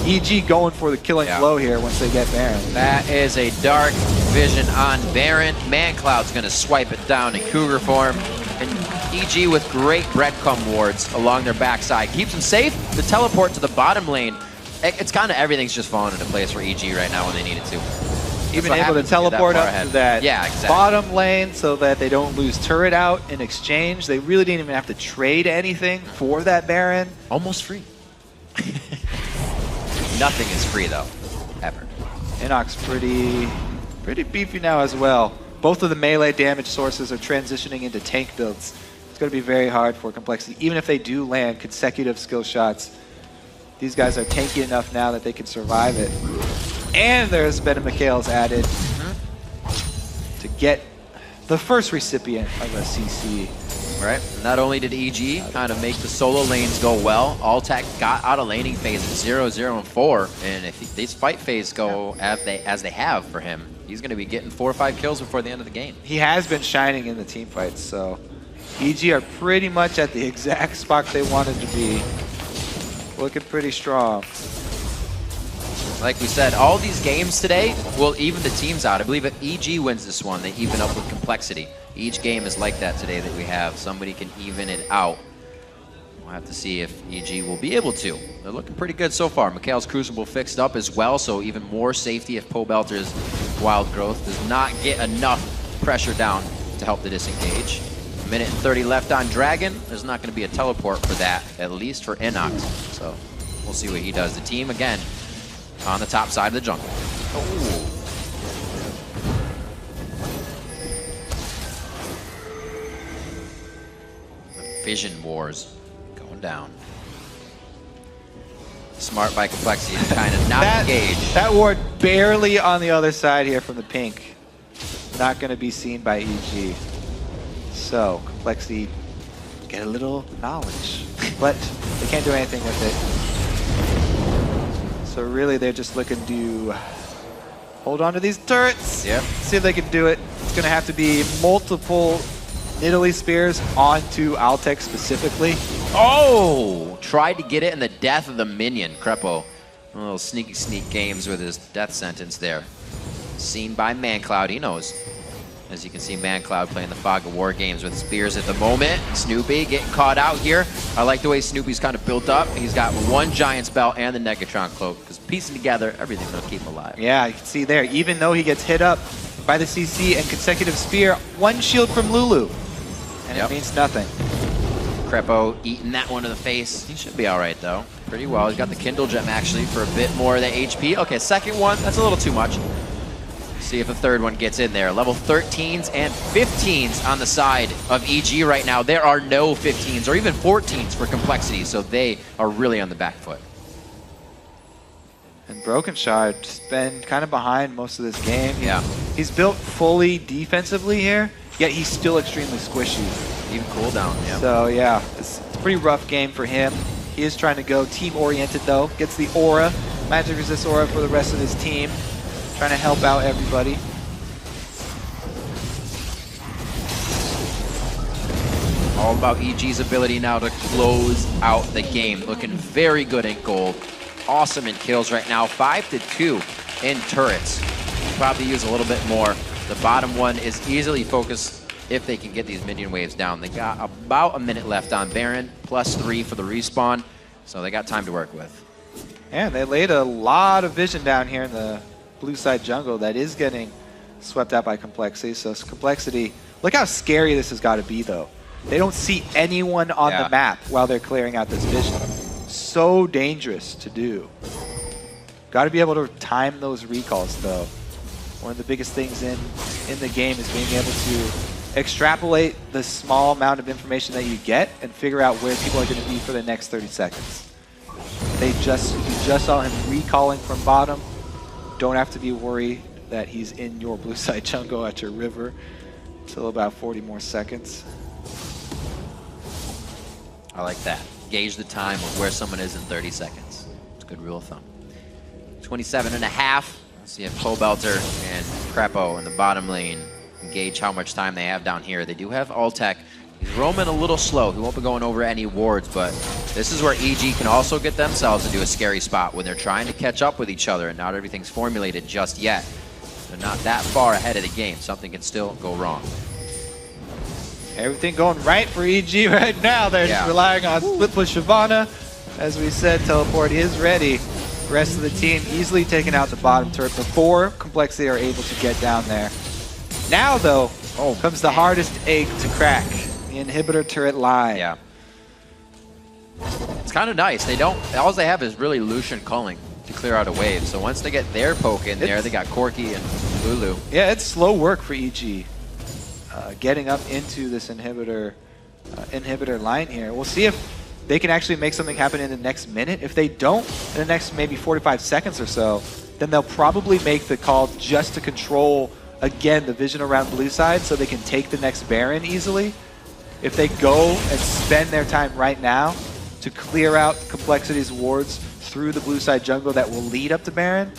EG going for the killing blow here once they get Baron. That is a dark vision on Baron. Mancloud's going to swipe it down in Cougar form. And EG with great breadcrumb wards along their backside. Keeps them safe. The teleport to the bottom lane. It's kind of everything's just falling into place for EG right now when they need it to. Even able to teleport up to that bottom lane so that they don't lose turret out in exchange. They really didn't even have to trade anything for that Baron. Almost free. Nothing is free though, ever. Inox pretty beefy now as well. Both of the melee damage sources are transitioning into tank builds. It's going to be very hard for Complexity, even if they do land consecutive skill shots. These guys are tanky enough now that they can survive it. And there's Ben and McHale's added to get the first recipient of a CC. Right. Not only did EG kind of make the solo lanes go well, Alltech got out of laning phase at 0, 0, and 4. And if these fight phase go as they have for him, he's going to be getting 4 or 5 kills before the end of the game. He has been shining in the team fights, so EG are pretty much at the exact spot they wanted to be. Looking pretty strong. Like we said, all these games today will even the teams out. I believe if EG wins this one, they even up with complexity. Each game is like that today that we have. Somebody can even it out. We'll have to see if EG will be able to. They're looking pretty good so far. Mikhail's Crucible fixed up as well, so even more safety if Pobelter's Wild Growth does not get enough pressure down to help the disengage. 1:30 left on Dragon. There's not going to be a teleport for that, at least for Inox. So we'll see what he does. The team, again, on the top side of the jungle. Oh. The Vision Wars going down. Smart by Complexity to kind of not engage. That ward barely on the other side here from the pink. Not going to be seen by EG. So, Complexity get a little knowledge, but they can't do anything with it. So really they're just looking to hold on to these turrets. Yep. See if they can do it. It's going to have to be multiple Nidalee Spears onto Altec specifically. Oh! Tried to get it in the death of the minion, Crepo. A little sneak games with his death sentence there. Seen by ManCloud, he knows. As you can see, ManCloud playing the Fog of War games with Spears at the moment. Snoopy getting caught out here. I like the way Snoopy's kind of built up. He's got one Giant Spell and the Negatron Cloak, because piecing together, everything's going to keep him alive. Yeah, you can see there, even though he gets hit up by the CC and consecutive spear, one shield from Lulu. And it means nothing. Crepo eating that one to the face. He should be all right, though. Pretty well. He's got the Kindle Gem, actually, for a bit more of the HP. Okay, second one, that's a little too much. See if the third one gets in there. Level 13s and 15s on the side of EG right now. There are no 15s or even 14s for Complexity, so they are really on the back foot. And Broken Shard's been kind of behind most of this game. Yeah. He's built fully defensively here, yet he's still extremely squishy. Even cooldown, yeah. So yeah, it's a pretty rough game for him. He is trying to go team-oriented though. Gets the aura, magic resist aura for the rest of his team. Trying to help out everybody. All about EG's ability now to close out the game. Looking very good in gold. Awesome in kills right now. 5-2 in turrets. Probably use a little bit more. The bottom one is easily focused if they can get these minion waves down. They got about a minute left on Baron, +3 for the respawn. So they got time to work with. And they laid a lot of vision down here in the blue side jungle that is getting swept out by Complexity. So Complexity, look how scary this has got to be though. They don't see anyone on the map while they're clearing out this vision. So dangerous to do. Got to be able to time those recalls though. One of the biggest things in the game is being able to extrapolate the small amount of information that you get and figure out where people are going to be for the next 30 seconds. You just saw him recalling from bottom. Don't have to be worried that he's in your blue side jungle at your river until about 40 more seconds. I like that. Gauge the time of where someone is in 30 seconds. It's a good rule of thumb. 27.5. Let's see if Pobelter and Crepo in the bottom lane gauge how much time they have down here. They do have Altec. He's roaming a little slow. He won't be going over any wards, but this is where EG can also get themselves into a scary spot when they're trying to catch up with each other and not everything's formulated just yet. They're not that far ahead of the game. Something can still go wrong. Everything going right for EG right now. They're just relying on split push Shyvana. As we said, teleport is ready. The rest of the team easily taking out the bottom turret before Complexity are able to get down there. Now though, comes the hardest egg to crack. The inhibitor turret line. Yeah. It's kind of nice. They don't, all they have is really Lucian culling to clear out a wave. So once they get their poke in there, they got Corki and Lulu. Yeah, it's slow work for EG. Getting up into this inhibitor line here. We'll see if they can actually make something happen in the next minute. If they don't, in the next maybe 45 seconds or so, then they'll probably make the call just to control, again, the vision around blue side so they can take the next Baron easily. If they go and spend their time right now to clear out Complexity's wards through the blue side jungle that will lead up to Baron,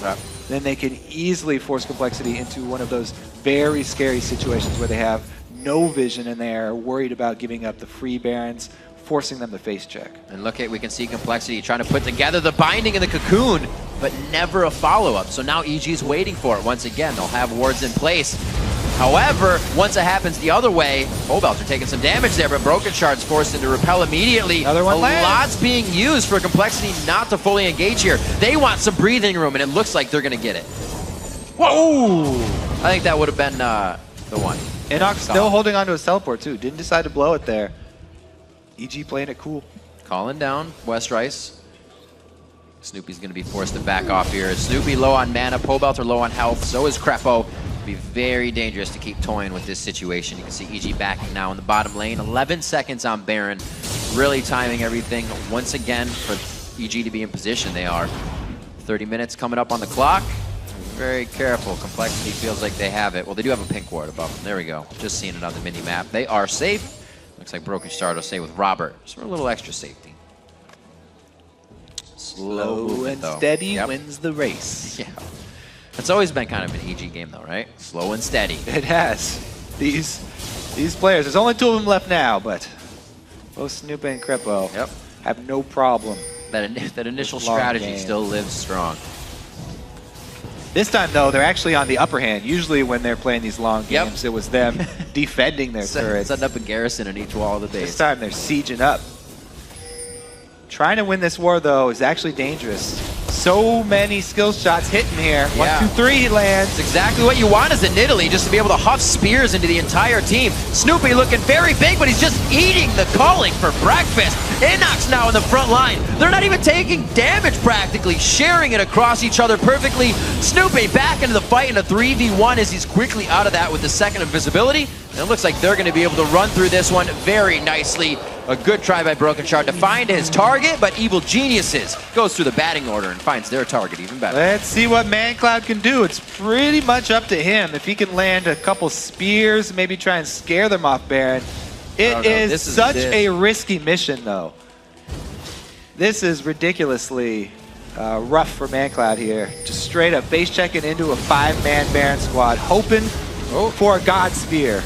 then they can easily force Complexity into one of those very scary situations where they have no vision in there, worried about giving up the free Barons, forcing them to face check. And look at, we can see Complexity trying to put together the binding in the cocoon, but never a follow-up. So now EG's waiting for it. Once again, they'll have wards in place. However, once it happens the other way, Cobalt are taking some damage there, but Broken Shard's forced into repel immediately. Another one lands. Lots being used for Complexity not to fully engage here. They want some breathing room, and it looks like they're going to get it. Whoa! I think that would have been the one. Inox still holding on to his teleport, too. Didn't decide to blow it there. EG playing it cool. Calling down West Rice. Snoopy's going to be forced to back off here. Snoopy low on mana, Pobelt are low on health, so is Crepo. Be very dangerous to keep toying with this situation. You can see EG backing now in the bottom lane. 11 seconds on Baron. Really timing everything once again for EG to be in position. They are 30 minutes coming up on the clock. Very careful. Complexity feels like they have it. Well, they do have a pink ward above them. There we go. Just seeing it on the mini map. They are safe. Looks like Broken Shard will stay with Robert. Just for a little extra safety. Slow and steady wins the race. Yeah. It's always been kind of an EG game though, right? Slow and steady. It has. These players, there's only 2 of them left now, but both Snoop and Crepo have no problem. That initial strategy still lives strong. This time, though, they're actually on the upper hand. Usually when they're playing these long games, it was them defending their turrets. Setting up a garrison in each wall of the base. This time, they're sieging up. Trying to win this war, though, is actually dangerous. So many skill shots hitting here. 1, 2, 3, he lands. It's exactly what you want as an Italy, just to be able to huff spears into the entire team. Snoopy looking very big, but he's just eating the calling for breakfast. Inox now in the front line. They're not even taking damage practically, sharing it across each other perfectly. Snoopy back into the fight in a 3v1 as he's quickly out of that with the second invisibility. And it looks like they're going to be able to run through this one very nicely. A good try by Broken Shard to find his target, but Evil Geniuses goes through the batting order and finds their target even better. Let's see what ManCloud can do. It's pretty much up to him. If he can land a couple spears, maybe try and scare them off Baron. It is such a risky mission, though. This is ridiculously rough for ManCloud here. Just straight up base checking into a 5-man Baron squad, hoping for a God Spear.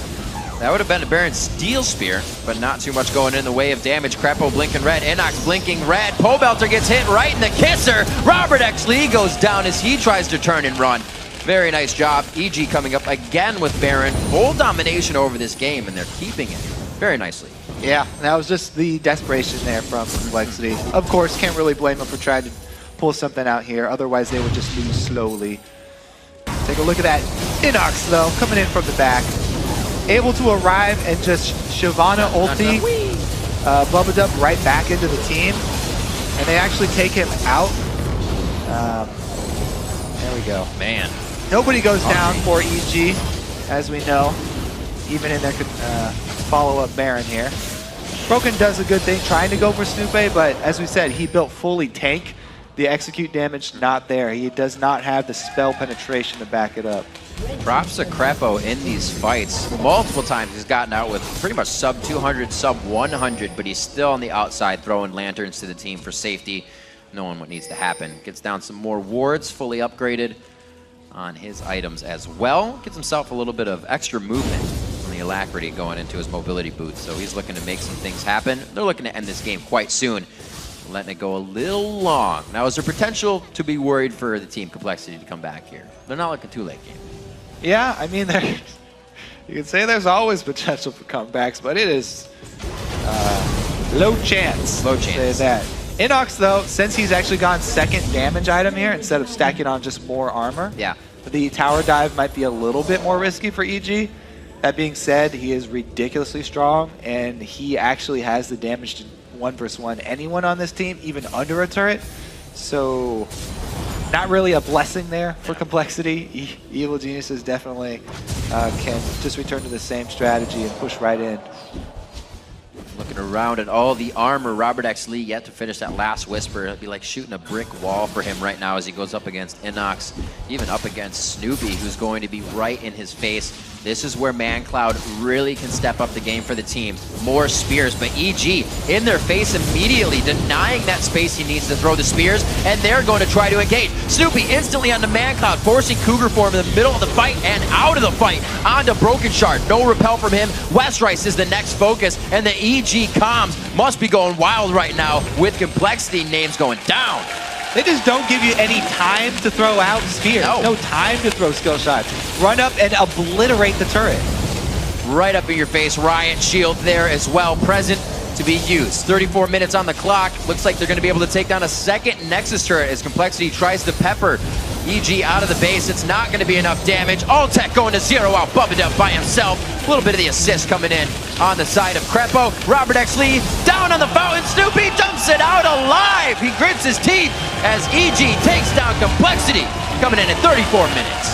That would have been a Baron Steel Spear, but not too much going in the way of damage. Crepo blinking red, Inox blinking red. Pobelter gets hit right in the kisser. Robert Lee goes down as he tries to turn and run. Very nice job. EG coming up again with Baron. Full domination over this game, and they're keeping it very nicely. Yeah, that was just the desperation there from Complexity. Of course, can't really blame them for trying to pull something out here. Otherwise, they would just lose slowly. Take a look at that. Inox, though, coming in from the back. Able to arrive and just Shyvana ulti Bubba Dub right back into the team. And they actually take him out. There we go. Man. Nobody goes down for EG, as we know, even in their follow-up Baron here. Broken does a good thing trying to go for Snoopy, but as we said, he built fully tank. The execute damage not there. He does not have the spell penetration to back it up. Props to Crepo in these fights. Multiple times he's gotten out with pretty much sub 200, sub 100, but he's still on the outside throwing lanterns to the team for safety, knowing what needs to happen. Gets down some more wards, fully upgraded on his items as well. Gives himself a little bit of extra movement on the alacrity going into his mobility boots, so he's looking to make some things happen. They're looking to end this game quite soon, letting it go a little long. Now, is there potential to be worried for the team Complexity to come back here? They're not looking too late game. Yeah, I mean, you can say there's always potential for comebacks, but it is low chance. Low chance. Say that. Inox, though, since he's actually gone second damage item here instead of stacking on just more armor, the tower dive might be a little bit more risky for EG. That being said, he is ridiculously strong, and he actually has the damage to 1 versus 1 anyone on this team, even under a turret. So, not really a blessing there for Complexity. Evil Geniuses definitely can just return to the same strategy and push right in. Looking around at all the armor, Robert Lee yet to finish that last Whisper. It'll be like shooting a brick wall for him right now as he goes up against Inox, even up against Snoopy, who's going to be right in his face. This is where ManCloud really can step up the game for the team. More spears, but EG in their face immediately, denying that space he needs to throw the spears, and they're going to try to engage. Snoopy instantly onto ManCloud, forcing Cougar form in the middle of the fight and out of the fight onto Broken Shard. No repel from him. Westrice is the next focus, and the EG comms must be going wild right now with Complexity names going down. They just don't give you any time to throw out spears. No time to throw skill shots. Run up and obliterate the turret. Right up in your face. Riot Shield there as well, present to be used. 34 minutes on the clock. Looks like they're going to be able to take down a second Nexus turret as Complexity tries to pepper EG out of the base. It's not going to be enough damage. Alltech going to zero out Bubba Dub by himself. A little bit of the assist coming in on the side of Crepo. Robert X. Lee down on the fountain. Snoopy jumps it out alive. He grits his teeth as EG takes down Complexity, coming in at 34 minutes.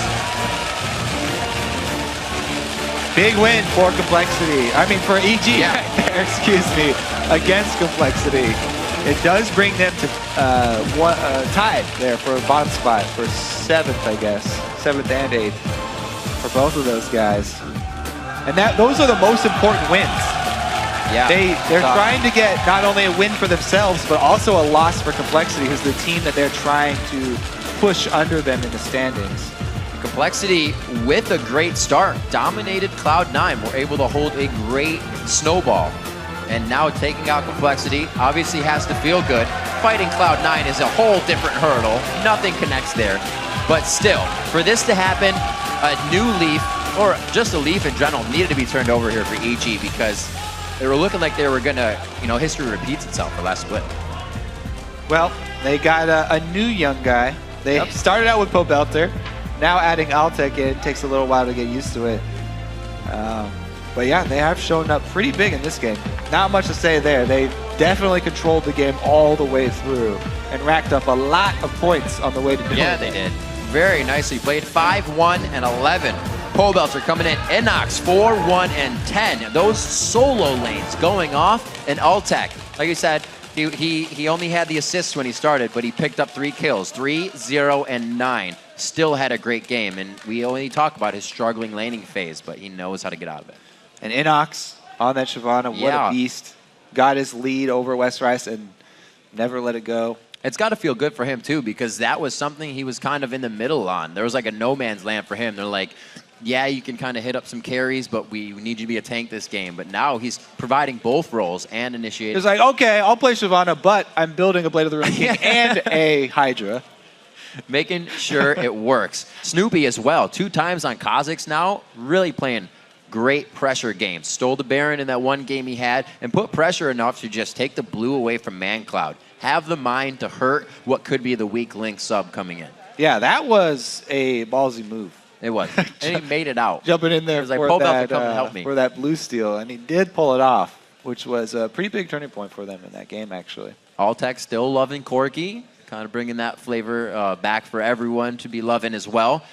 Big win for Complexity. I mean, for EG. Yeah. Excuse me. Against Complexity. It does bring them to tied there for a bottom spot for 7th, I guess. 7th and 8th for both of those guys. And those are the most important wins. Yeah. They're trying to get not only a win for themselves, but also a loss for Complexity, who's the team that they're trying to push under them in the standings. Complexity, with a great start, dominated Cloud9. Were able to hold a great snowball. And now taking out Complexity obviously has to feel good. Fighting Cloud9 is a whole different hurdle. Nothing connects there. But still, for this to happen, a new leaf, or just a leaf in general, needed to be turned over here for EG because they were looking like they were gonna, history repeats itself for last split. Well, they got a new young guy. They started out with Pobelter. Now adding Alltech in takes a little while to get used to it. But yeah, they have shown up pretty big in this game. Not much to say there. They definitely controlled the game all the way through and racked up a lot of points on the way to doing it. Yeah, they did. Very nicely played. 5-1 and 11. Pobelter coming in. Inox 4-1 and 10. Those solo lanes going off. And Alltech, like you said, he only had the assists when he started, but he picked up 3 kills. 3, 0, and 9. Still had a great game, and we only talk about his struggling laning phase, but he knows how to get out of it. And Inox on that Shyvana, what a beast. Got his lead over Westrice and never let it go. It's got to feel good for him, too, because that was something he was kind of in the middle on. There was like a no man's land for him. They're like, yeah, you can kind of hit up some carries, but we need you to be a tank this game. But now he's providing both roles and initiating. It's like, okay, I'll play Shyvana, but I'm building a Blade of the Ruined King and a Hydra. Making sure it works. Snoopy as well, 2 times on Kha'Zix now, really playing great pressure games. Stole the Baron in that one game he had and put pressure enough to just take the blue away from ManCloud. Have the mind to hurt what could be the weak link sub coming in. Yeah, that was a ballsy move. It was. And he made it out. Jumping in there like, for that blue steal, and he did pull it off, which was a pretty big turning point for them in that game, actually. Alltech still loving Corki, kind of bringing that flavor back for everyone to be loving as well.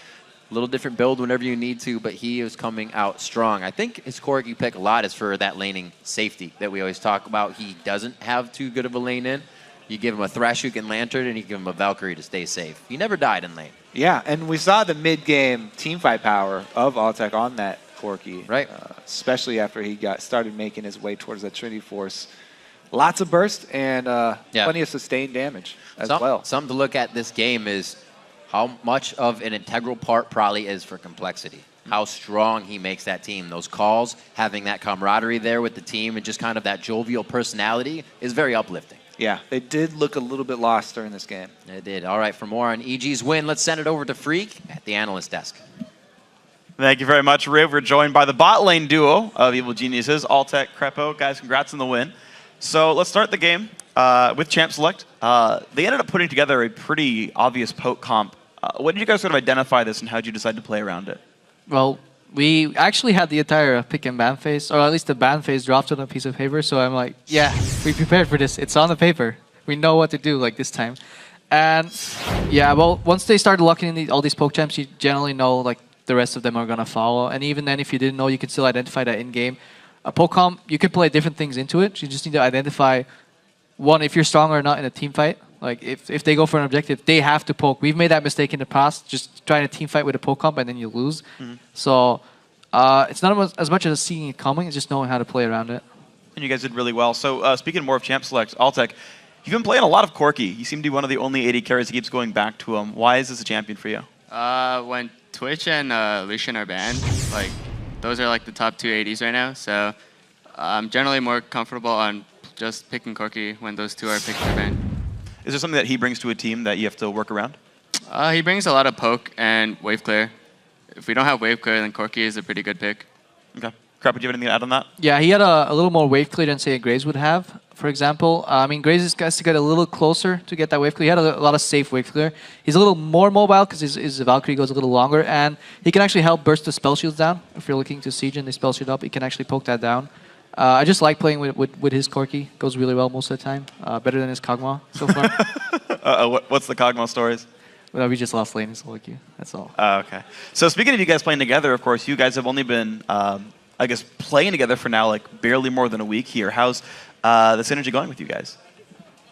A little different build whenever you need to, but he is coming out strong. I think his Corki pick a lot is for that laning safety that we always talk about. He doesn't have too good of a lane in. You give him a Thrashuk and Lantern, and you give him a Valkyrie to stay safe. He never died in lane. Yeah, and we saw the mid-game teamfight power of Alltech on that Corki. Right. Especially after he started making his way towards that Trinity Force. Lots of burst and plenty of sustained damage as well. Something to look at this game is how much of an integral part Prolly is for Complexity. How strong he makes that team. Those calls, having that camaraderie there with the team and just kind of that jovial personality is very uplifting. Yeah, they did look a little bit lost during this game. They did. All right, for more on EG's win, let's send it over to Freak at the analyst desk. Thank you very much, Riv. We're joined by the bot lane duo of Evil Geniuses, Alltech, Crepo. Guys, congrats on the win. So let's start the game with Champ Select. They ended up putting together a pretty obvious poke comp. When did you guys sort of identify this, and how did you decide to play around it? Well, we actually had the entire pick and ban phase, or at least the ban phase dropped on a piece of paper. So I'm like, yeah, we prepared for this. It's on the paper. We know what to do like this time. And yeah, well, once they started locking in all these poke champs, you generally know like the rest of them are gonna follow. And even then, if you didn't know, you can still identify that in game. A poke comp, you can play different things into it. You just need to identify one, if you're strong or not in a team fight. Like if they go for an objective, they have to poke. We've made that mistake in the past, just trying to team fight with a poke comp and then you lose. So It's not as much as seeing it coming, it's just knowing how to play around it. And you guys did really well. So speaking more of Champ Select, Altec, you've been playing a lot of Corki. You seem to be one of the only AD carries that keeps going back to him. Why is this a champion for you? When Twitch and Lucian are banned, like those are like the top 2 ADs right now. So I'm generally more comfortable on just picking Corki when those 2 are picked or banned. Is there something that he brings to a team that you have to work around? He brings a lot of poke and wave clear. If we don't have wave clear, then Corki is a pretty good pick. Okay. Crap, would you have anything to add on that? Yeah, he had a little more wave clear than, say, Graves would have, for example. I mean, Graves has to get a little closer to get that wave clear. He had a lot of safe wave clear. He's a little more mobile because his Valkyrie goes a little longer, and he can actually help burst the spell shields down. If you're looking to siege and they spell shield up, he can actually poke that down. I just like playing with his Corki. Goes really well most of the time. Better than his Kog'Maw so far. What's the Kog'Maw stories? Well, we just lost lane in solo queue. That's all. Okay. So speaking of you guys playing together, of course, you guys have only been, I guess, playing together for now like barely more than a week here. How's the synergy going with you guys?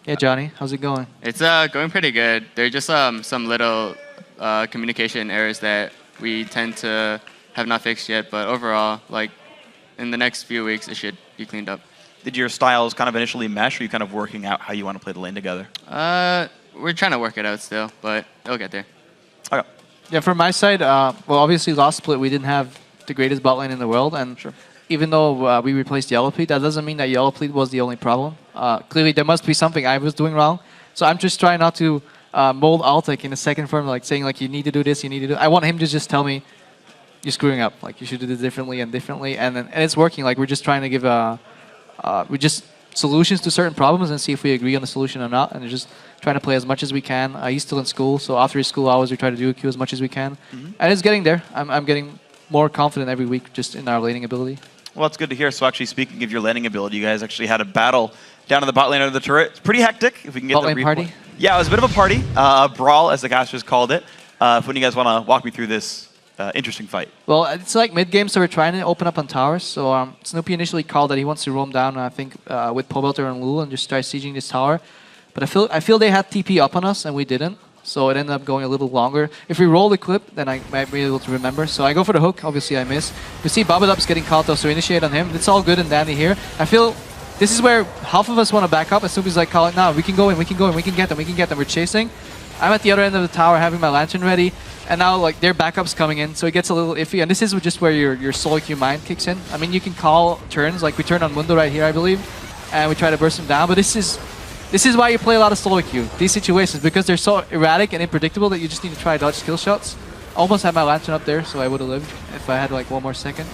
Yeah, Johnny, how's it going? It's going pretty good. There are just some little communication errors that we tend to have not fixed yet, but overall, like in the next few weeks, it should be cleaned up. Did your styles kind of initially mesh, or are you kind of working out how you want to play the lane together? We're trying to work it out still, but it'll get there. Okay. Yeah, from my side, well, obviously last split we didn't have the greatest bot lane in the world, and even though we replaced Yellow Pleat, that doesn't mean that Yellow Pleat was the only problem. Clearly, there must be something I was doing wrong. So I'm just trying not to mold Altec in the second form, like saying like you need to do this, you need to do. I want him to just tell me you're screwing up, like you should do this differently, and it's working. Like we're just trying to give solutions to certain problems and see if we agree on the solution or not, and just trying to play as much as we can. He's still in school, so after his school hours, we try to do a queue as much as we can, and it's getting there. I'm getting more confident every week just in our laning ability. Well, it's good to hear. So actually, speaking of your laning ability, you guys actually had a battle down in the bot lane under the turret. It's pretty hectic. If we can get bot the lane party? Yeah, it was a bit of a party, a brawl, as the casters called it. When you guys want to walk me through this interesting fight. Well, it's like mid-game, so we're trying to open up on towers. So Snoopy initially called that he wants to roam down, I think, with Pobelter and Lul and just start sieging this tower. But I feel they had TP up on us, and we didn't. So it ended up going a little longer. If we roll the clip, then I might be able to remember. So I go for the hook. Obviously, I miss. We see Babadup's getting caught, though, so we initiate on him. It's all good and dandy here. I feel this is where half of us want to back up, and Snoopy's like, calling, no, we can go in, we can go in, we can get them, we can get them. We're chasing. I'm at the other end of the tower having my lantern ready, and now like their backup's coming in, so it gets a little iffy. And this is just where your solo queue mind kicks in. I mean, you can call turns, like we turn on Mundo right here, I believe, and we try to burst him down, but this is why you play a lot of solo queue, these situations, because they're so erratic and unpredictable that you just need to try to dodge skill shots. Almost had my lantern up there, so I would have lived if I had like one more second.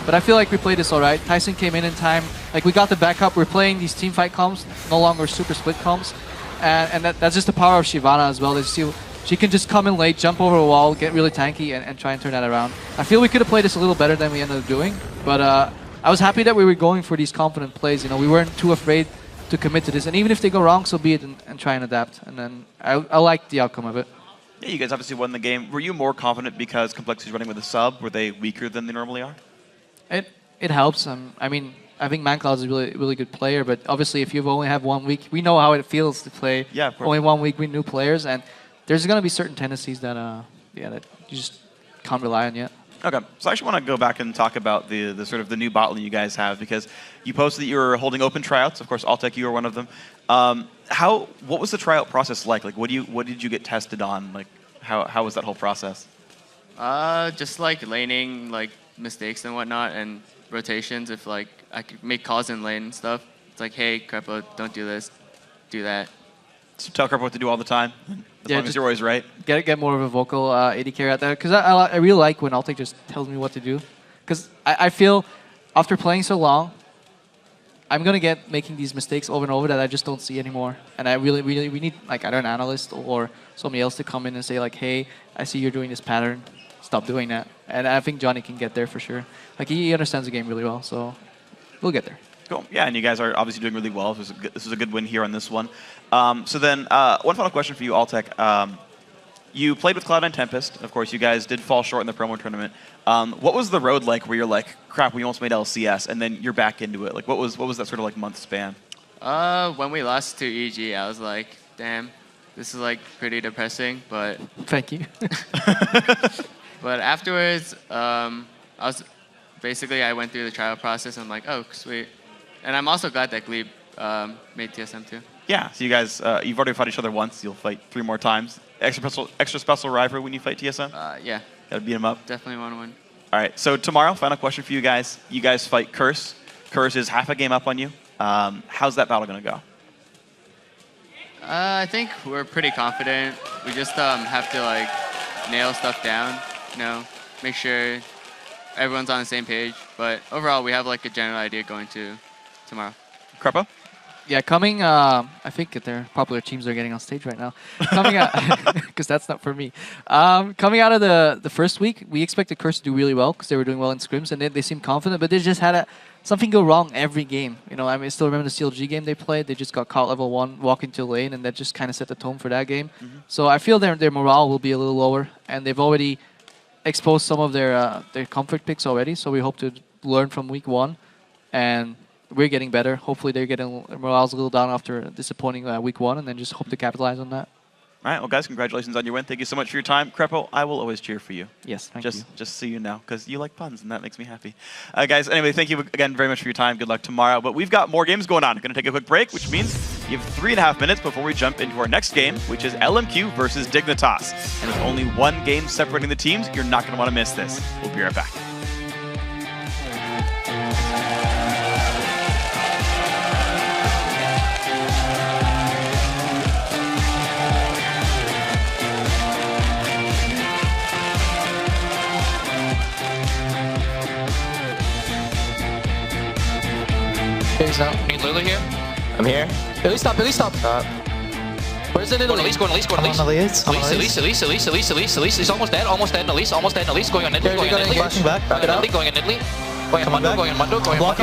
But I feel like we played this alright. Tyson came in time. Like we got the backup. We're playing these team fight comps, no longer super split comps. And that's just the power of Shyvana as well. She can just come in late, jump over a wall, get really tanky, and try and turn that around. I feel we could have played this a little better than we ended up doing. But I was happy that we were going for these confident plays. You know, we weren't too afraid to commit to this. And even if they go wrong, so be it, and try and adapt. And then I liked the outcome of it. Yeah, you guys obviously won the game. Were you more confident because Complexity's running with a sub? Were they weaker than they normally are? It helps. I mean, I think ManCloud is a really good player, but obviously if you've only have 1 week, we know how it feels to play only 1 week with new players, and there's going to be certain tendencies that that you just can't rely on yet. Okay, so I actually want to go back and talk about the sort of the new bot lane you guys have, because you posted that you were holding open tryouts. Of course, Altec, you were one of them. What was the tryout process like? Like, what did you get tested on? Like, how was that whole process? Just like laning, like mistakes and whatnot, and rotations. If like I could make calls in lane and stuff, it's like, hey, Crepo, don't do this, do that. So tell Crepo what to do all the time, as long as you're always right. Get more of a vocal AD carry out there, because I really like when Altec just tells me what to do, because I feel after playing so long, I'm gonna get making these mistakes over and over that I just don't see anymore, and we need like either an analyst or somebody else to come in and say like, hey, I see you're doing this pattern, stop doing that. And I think Johnny can get there for sure. Like he understands the game really well, so we'll get there. Cool. Yeah, and you guys are obviously doing really well. This is a good win here on this one. So then, one final question for you, Altec. You played with Cloud9 Tempest. Of course, you guys did fall short in the promo tournament. What was the road like where you're like, crap, we almost made LCS, and then you're back into it? Like, what was that sort of like month span? When we lost to EG, I was like, damn, this is like pretty depressing, but... Thank you. But afterwards, I basically I went through the trial process. And I'm like, oh, sweet. And I'm also glad that Glebe made TSM too. Yeah, so you guys, you've already fought each other once. You'll fight 3 more times. Extra special rivalry when you fight TSM? Yeah. Gotta beat him up? Definitely want to win. All right, so tomorrow, final question for you guys. You guys fight Curse. Curse is half a game up on you. How's that battle gonna go? I think we're pretty confident. We just have to like nail stuff down, you know, make sure everyone's on the same page. But overall, we have like a general idea going to tomorrow. Crepo? Yeah, coming, I think their popular teams are getting on stage right now. Coming out, because that's not for me. Coming out of the first week, we expected Curse to do really well because they were doing well in scrims and they seemed confident, but they just had something go wrong every game. You know, I still remember the CLG game they played. They just got caught level 1, walk into lane, and that just kind of set the tone for that game. So I feel their morale will be a little lower, and they've already exposed some of their comfort picks already. So we hope to learn from week 1, and we're getting better. Hopefully they're getting morale's a little down after a disappointing week 1, and then just hope to capitalize on that. All right, well, guys, congratulations on your win. Thank you so much for your time. Crepo, I will always cheer for you. Yes, thank you. Just so you know, because you like puns, and that makes me happy. Guys, anyway, thank you again very much for your time. Good luck tomorrow. But we've got more games going on. We're going to take a quick break, which means you have 3.5 minutes before we jump into our next game, which is LMQ versus Dignitas. And with only 1 game separating the teams, you're not going to want to miss this. We'll be right back. Need Lulu here? I'm here. Billy, stop. Where's it in Elise? Go on Elise. Elise. He's almost dead. Elise. Going on Nidalee. Going on Nidalee. Going on Nidalee. Going on Mundo. Going on Mundo. Multi.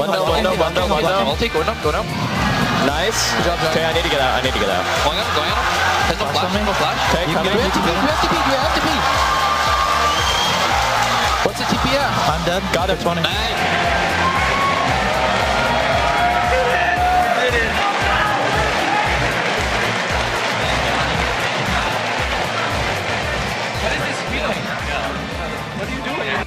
Going up. Nice. Good job, okay, I need to get out. Going on. There's no flash. Okay, coming. You have to be. What's the TP at? I'm dead. Got it, 20. What are you doing?